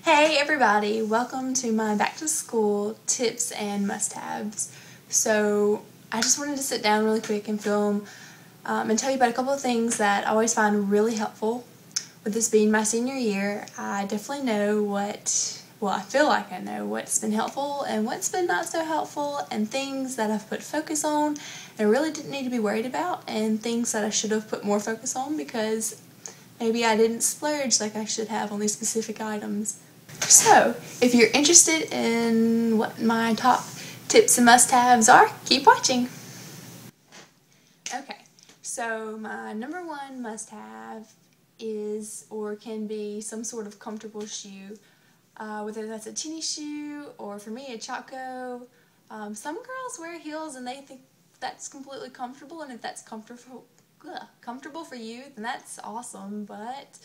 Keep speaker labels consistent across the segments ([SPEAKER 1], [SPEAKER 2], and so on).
[SPEAKER 1] Hey everybody, welcome to my back to school tips and must-haves. So I just wanted to sit down really quick and film and tell you about a couple of things that I always find really helpful. With this being my senior year, I definitely know I feel like I know what's been helpful and what's been not so helpful, and things that I've put focus on and really didn't need to be worried about, and things that I should have put more focus on because maybe I didn't splurge like I should have on these specific items. So, if you're interested in what my top tips and must-haves are, keep watching. Okay, so my number one must-have is or can be some sort of comfortable shoe, whether that's a tennis shoe or for me a Chaco. Some girls wear heels and they think that's completely comfortable, and if that's comfortable for you, then that's awesome, but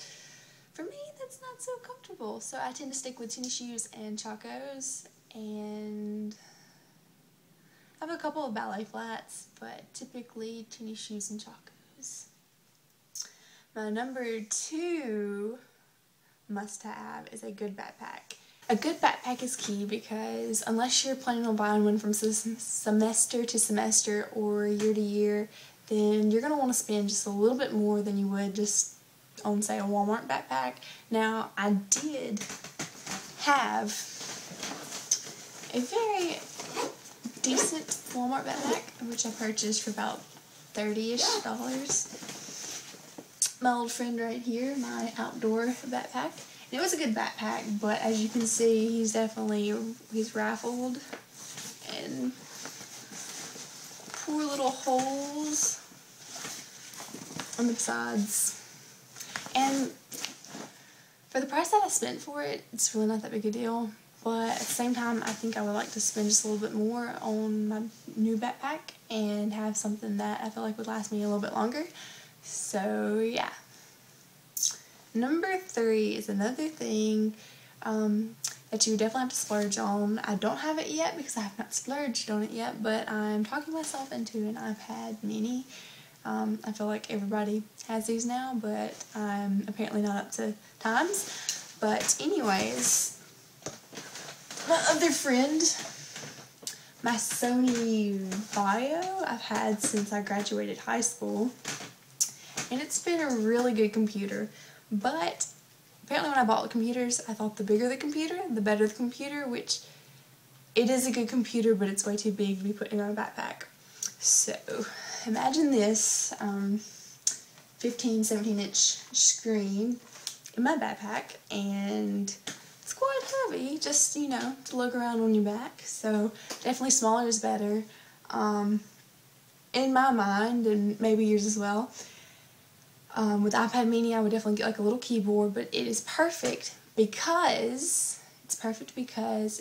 [SPEAKER 1] for me, that's not so comfortable, so I tend to stick with tennis shoes and Chacos, and I have a couple of ballet flats, but typically tennis shoes and Chacos. My number two must-have is a good backpack. A good backpack is key because unless you're planning on buying one from semester to semester or year to year, then you're going to want to spend just a little bit more than you would just on, say, a Walmart backpack. Now, I did have a very decent Walmart backpack, which I purchased for about $30-ish. My old friend right here, my outdoor backpack. And it was a good backpack, but as you can see, he's raffled, and poor little holes on the sides. And for the price that I spent for it, it's really not that big a deal. But at the same time, I think I would like to spend just a little bit more on my new backpack and have something that I feel like would last me a little bit longer. So yeah. Number three is another thing that you definitely have to splurge on. I don't have it yet because I have not splurged on it yet, but I'm talking myself into an iPad mini. I feel like everybody has these now, but I'm apparently not up to times. But anyways, my other friend, my Sony Vaio, I've had since I graduated high school, and it's been a really good computer. But apparently when I bought the computers, I thought the bigger the computer, the better the computer, which it is a good computer, but it's way too big to be put in my backpack. So imagine this 15, 17-inch screen in my backpack, and it's quite heavy, just, you know, to lug around on your back. So definitely smaller is better, in my mind, and maybe yours as well. With iPad mini, I would definitely get like a little keyboard, but it is perfect because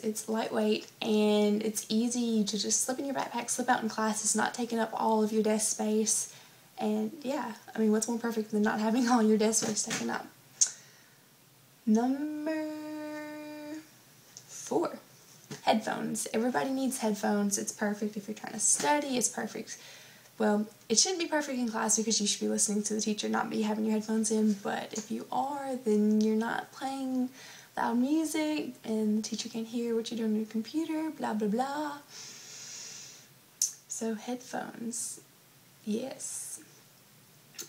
[SPEAKER 1] it's lightweight and it's easy to just slip in your backpack, slip out in class. It's not taking up all of your desk space, and yeah, I mean, what's more perfect than not having all your desk space taken up? Number four, headphones. Everybody needs headphones. It's perfect if you're trying to study. It's perfect. Well, it shouldn't be perfect in class because you should be listening to the teacher, not be having your headphones in, but if you are, then you're not playing loud music and the teacher can't hear what you're doing on your computer, blah, blah, blah. So headphones, yes.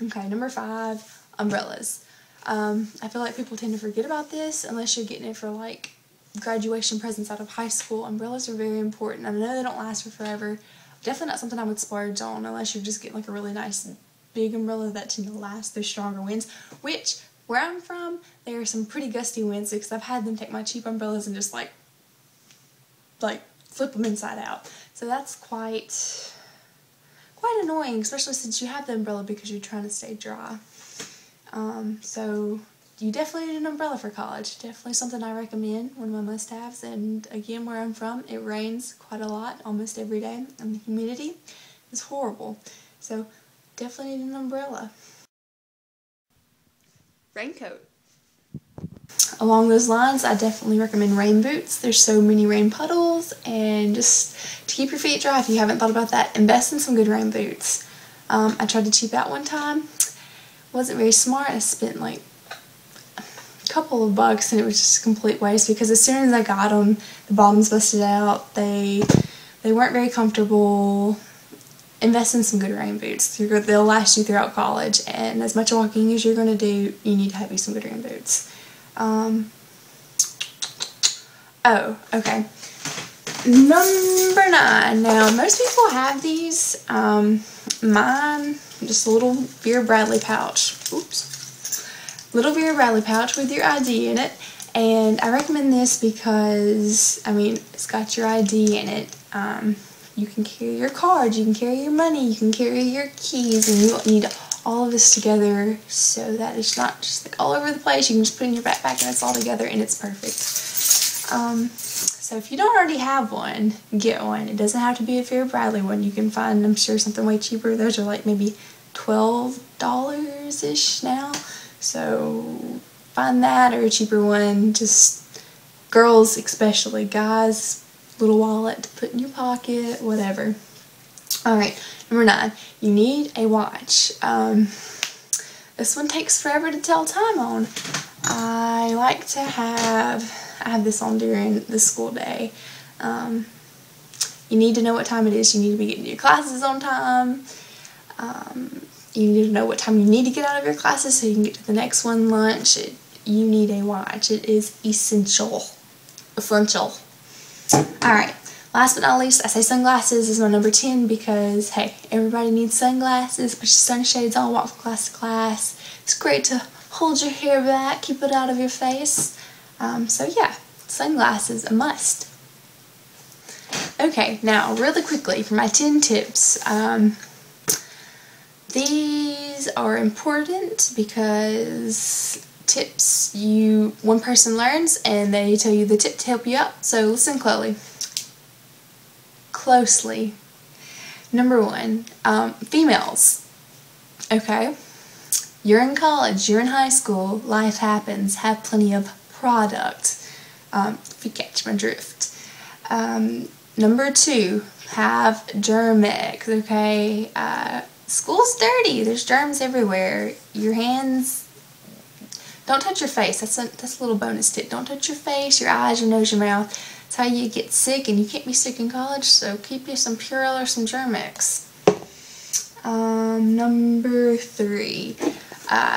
[SPEAKER 1] Okay, number five, umbrellas. I feel like people tend to forget about this unless you're getting it for like graduation presents out of high school. Umbrellas are very important. I know they don't last for forever. Definitely not something I would splurge on unless you're just getting like a really nice big umbrella that tend to last through stronger winds, which, where I'm from, there are some pretty gusty winds because I've had them take my cheap umbrellas and just like flip them inside out. So that's quite annoying, especially since you have the umbrella because you're trying to stay dry. So you definitely need an umbrella for college. Definitely something I recommend, one of my must-haves. And again, where I'm from, it rains quite a lot, almost every day, and the humidity is horrible. So definitely need an umbrella. Raincoat. Along those lines, I definitely recommend rain boots. There's so many rain puddles, and just to keep your feet dry, if you haven't thought about that, invest in some good rain boots. I tried to cheap out one time. Wasn't very smart. I spent like couple of bucks, and it was just a complete waste because as soon as I got them, the bottoms busted out. They weren't very comfortable. Invest in some good rain boots. They'll last you throughout college, and as much walking as you're going to do, you need to have you some good rain boots. Oh, okay. Number 9. Now, most people have these. Mine, just a little Vera Bradley pouch. Oops. Little Vera Bradley pouch with your ID in it. And I recommend this because, I mean, it's got your ID in it. You can carry your cards, you can carry your money, you can carry your keys, and you need all of this together so that it's not just like all over the place. You can just put it in your backpack and it's all together and it's perfect. So if you don't already have one, get one. It doesn't have to be a Vera Bradley one. You can find, I'm sure, something way cheaper. Those are like maybe $12-ish now. So find that or a cheaper one. Just girls especially, guys, little wallet to put in your pocket, whatever. Alright, number 9, you need a watch. This one takes forever to tell time on. I like to have this on during the school day. You need to know what time it is. You need to be getting to your classes on time. You need to know what time you need to get out of your classes so you can get to the next one, lunch. You need a watch. It is essential. Essential. Alright, last but not least, I say sunglasses is my number 10 because, hey, everybody needs sunglasses. Put your sunshades on, walk from class to class. It's great to hold your hair back, keep it out of your face. So yeah, sunglasses, a must. Okay, now really quickly for my 10 tips. These are important because tips one person learns and they tell you the tip to help you out, so listen closely. Number 1, females. Okay, you're in college, you're in high school, life happens, have plenty of product, if you catch my drift. Number 2, have Germ-X, okay? School's dirty, there's germs everywhere. Your hands, don't touch your face. That's a little bonus tip. Don't touch your face, your eyes, your nose, your mouth. That's how you get sick, and you can't be sick in college, so keep you some Purell or some Germ-X. Number 3.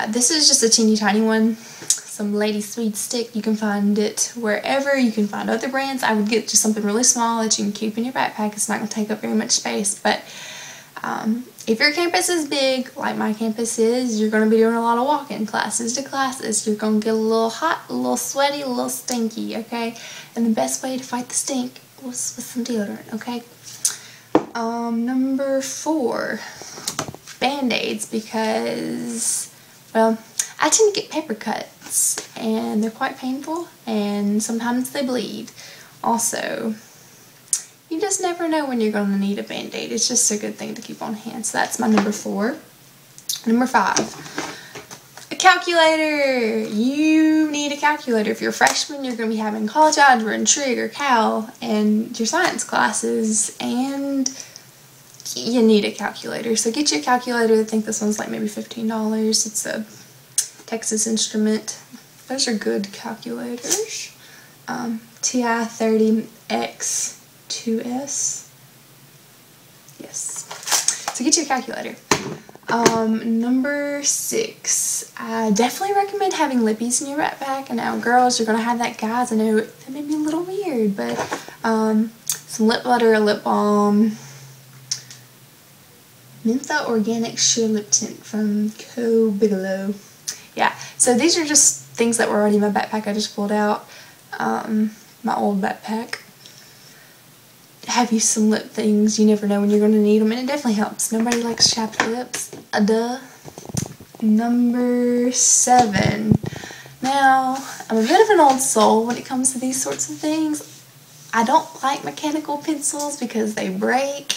[SPEAKER 1] This is just a teeny tiny one. Some Lady Swede stick. You can find it wherever. You can find other brands. I would get just something really small that you can keep in your backpack. It's not going to take up very much space, but if your campus is big, like my campus is, you're going to be doing a lot of walking, classes to classes. You're going to get a little hot, a little sweaty, a little stinky, okay? And the best way to fight the stink was with some deodorant, okay? Number 4, Band-Aids, because, well, I tend to get paper cuts, and they're quite painful, and sometimes they bleed. Also, you just never know when you're going to need a Band-Aid. It's just a good thing to keep on hand. So that's my number 4. Number 5, a calculator. You need a calculator. If you're a freshman, you're going to be having college algebra and trig or cal and your science classes, and you need a calculator. So get your calculator. I think this one's like maybe $15. It's a Texas Instrument. Those are good calculators. TI-30X2S. Yes. So get your calculator. Number 6. I definitely recommend having lippies in your backpack. And now, girls, you're going to have that. Guys, I know that may be a little weird, but some lip butter, a lip balm. Mentha Organic Sheer Lip Tint from Co. Bigelow. Yeah, so these are just things that were already in my backpack. I just pulled out my old backpack. Have you some lip things. You never know when you're going to need them, and it definitely helps. Nobody likes chapped lips. Duh. Number 7. Now, I'm a bit of an old soul when it comes to these sorts of things. I don't like mechanical pencils because they break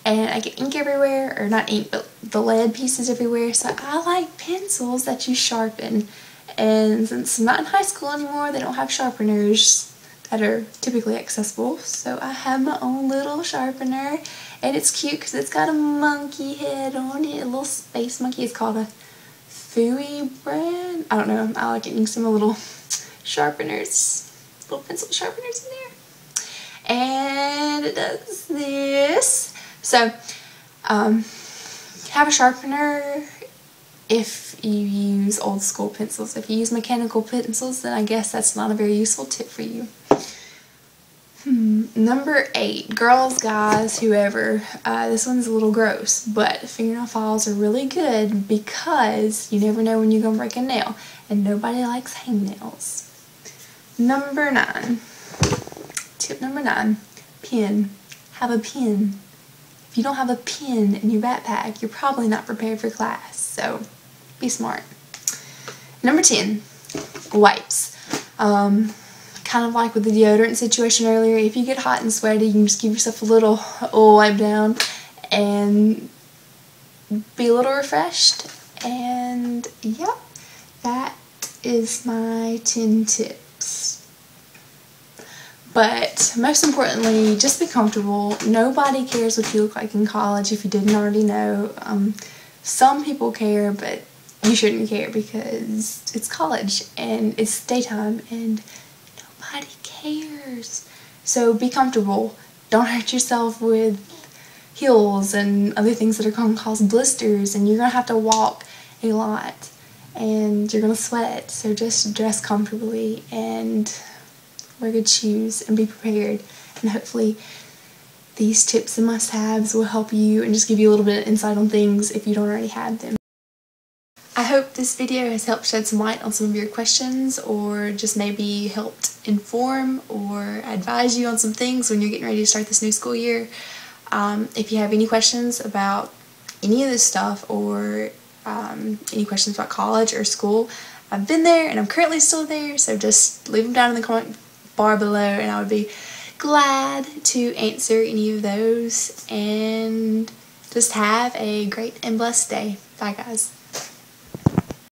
[SPEAKER 1] and I get ink everywhere, or not ink, but the lead pieces everywhere. So I like pencils that you sharpen. And since I'm not in high school anymore, they don't have sharpeners that are typically accessible. So I have my own little sharpener, and it's cute because it's got a monkey head on it, a little space monkey. It's called a Fooey brand. I don't know. I like it. You can see my little sharpeners, little pencil sharpeners in there. And it does this. So, have a sharpener if you use old school pencils. If you use mechanical pencils, then I guess that's not a very useful tip for you. Number 8, girls, guys, whoever, this one's a little gross, but fingernail files are really good because you never know when you're going to break a nail, and nobody likes hangnails. Number 9, tip number 9, pen. Have a pen. If you don't have a pen in your backpack, you're probably not prepared for class, so be smart. Number 10, wipes. Kind of like with the deodorant situation earlier, if you get hot and sweaty, you can just give yourself a little wipe down and be a little refreshed. And yep, that is my 10 tips. But most importantly, just be comfortable. Nobody cares what you look like in college if you didn't already know. Some people care, but you shouldn't care because it's college and it's daytime and nobody cares. So be comfortable. Don't hurt yourself with heels and other things that are going to cause blisters, and you're going to have to walk a lot and you're going to sweat. So just dress comfortably and wear good shoes and be prepared, and hopefully these tips and must-haves will help you and just give you a little bit of insight on things if you don't already have them. I hope this video has helped shed some light on some of your questions, or just maybe helped inform or advise you on some things when you're getting ready to start this new school year. If you have any questions about any of this stuff, or any questions about college or school, I've been there and I'm currently still there, so just leave them down in the comment bar below and I would be glad to answer any of those. And just have a great and blessed day. Bye guys.